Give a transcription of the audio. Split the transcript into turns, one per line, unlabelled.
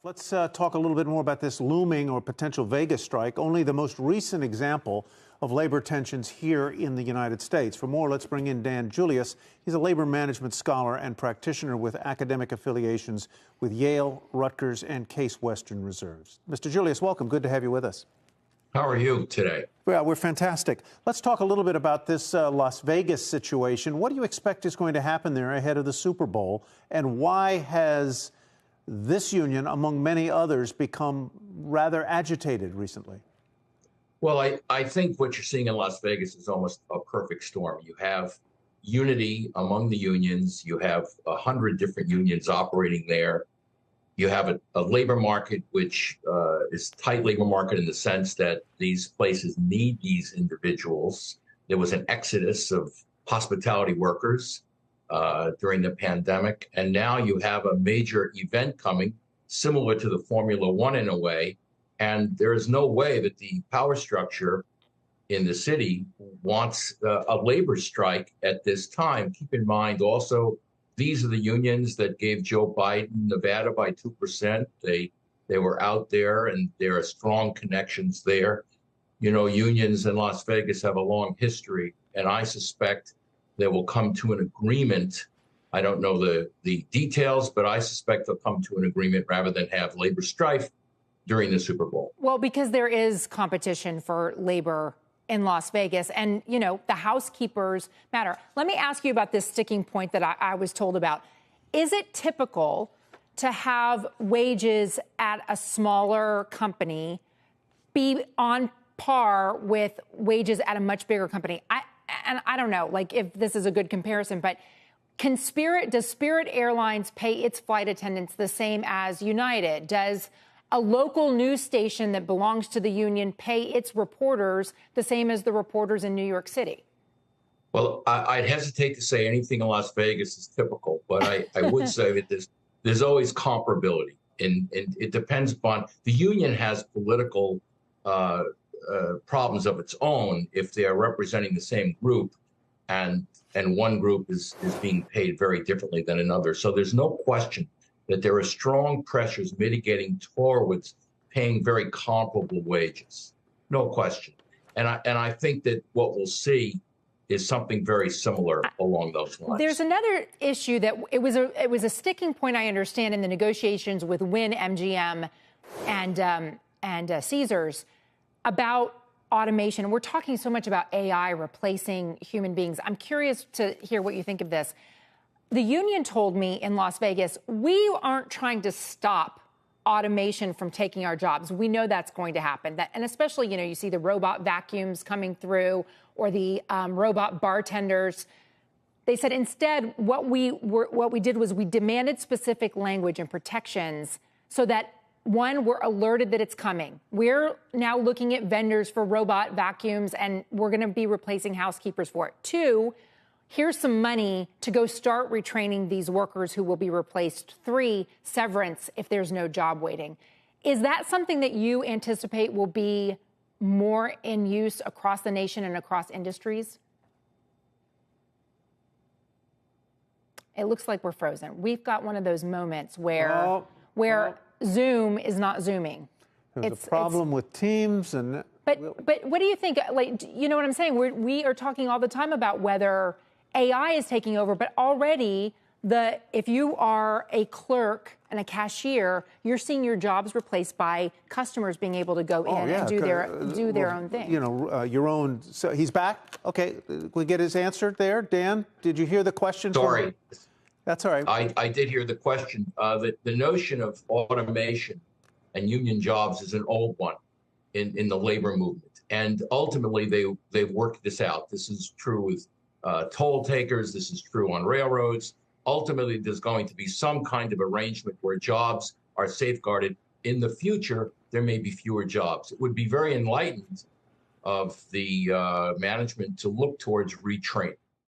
Let's talk a little bit more about this looming or potential Vegas strike, only the most recent example of labor tensions here in the United States. For more, let's bring in Dan Julius. He's a labor management scholar and practitioner with academic affiliations with Yale, Rutgers, and Case Western Reserves. Mr. Julius, welcome. Good to have you with us.
How are you today?
Well, we're fantastic. Let's talk a little bit about this Las Vegas situation. What do you expect is going to happen there ahead of the Super Bowl, and why has this union, among many others, become rather agitated recently?
Well, I think what you're seeing in Las Vegas is almost a perfect storm. You have unity among the unions. You have 100 different unions operating there. You have a labor market which is a tight labor market in the sense that these places need these individuals. There was an exodus of hospitality workers during the pandemic. And now you have a major event coming, similar to the Formula One in a way. And there is no way that the power structure in the city wants a labor strike at this time. Keep in mind also, these are the unions that gave Joe Biden Nevada by 2%. They were out there, and there are strong connections there. You know, unions in Las Vegas have a long history, and I suspect they will come to an agreement. I don't know the details, but I suspect they'll come to an agreement rather than have labor strife during the Super Bowl.
Well, because there is competition for labor in Las Vegas, and, you know, the housekeepers matter. Let me ask you about this sticking point that I was told about. Is it typical to have wages at a smaller company be on par with wages at a much bigger company? And I don't know, like, if this is a good comparison, but does Spirit Airlines pay its flight attendants the same as United? Does a local news station that belongs to the union pay its reporters the same as the reporters in New York City?
Well, I'd hesitate to say anything in Las Vegas is typical, but I would say that there's always comparability, and it depends upon the union has political problems of its own if they are representing the same group, and one group is being paid very differently than another. So there's no question that there are strong pressures mitigating towards paying very comparable wages. No question. And I think that what we'll see is something very similar along those lines.
There's another issue that it was a sticking point, I understand, in the negotiations with Wynn, MGM, and Caesars about automation. We're talking so much about AI replacing human beings. I'm curious to hear what you think of this. The union told me in Las Vegas, we aren't trying to stop automation from taking our jobs. We know that's going to happen. And especially, you know, you see the robot vacuums coming through or the robot bartenders. They said instead what we did was we demanded specific language and protections so that, one, we're alerted that it's coming. We're now looking at vendors for robot vacuums, and we're going to be replacing housekeepers for it. Two, here's some money to go start retraining these workers who will be replaced. Three, severance if there's no job waiting. Is that something that you anticipate will be more in use across the nation and across industries? It looks like we're frozen. We've got one of those moments where Zoom is not Zooming.
There's a problem with Teams and...
But what do you think? Like, you know what I'm saying? We are talking all the time about whether AI is taking over, but already if you are a clerk and a cashier, you're seeing your jobs replaced by customers being able to go in and do their own thing.
You know, your own. So he's back. Okay, we get his answer there. Dan, did you hear the question?
Sorry.
That's all right. I
did hear the question. The notion of automation and union jobs is an old one in the labor movement. And ultimately, they've worked this out. This is true with toll takers. This is true on railroads. Ultimately, there's going to be some kind of arrangement where jobs are safeguarded. In the future, there may be fewer jobs. It would be very enlightened of the management to look towards retraining.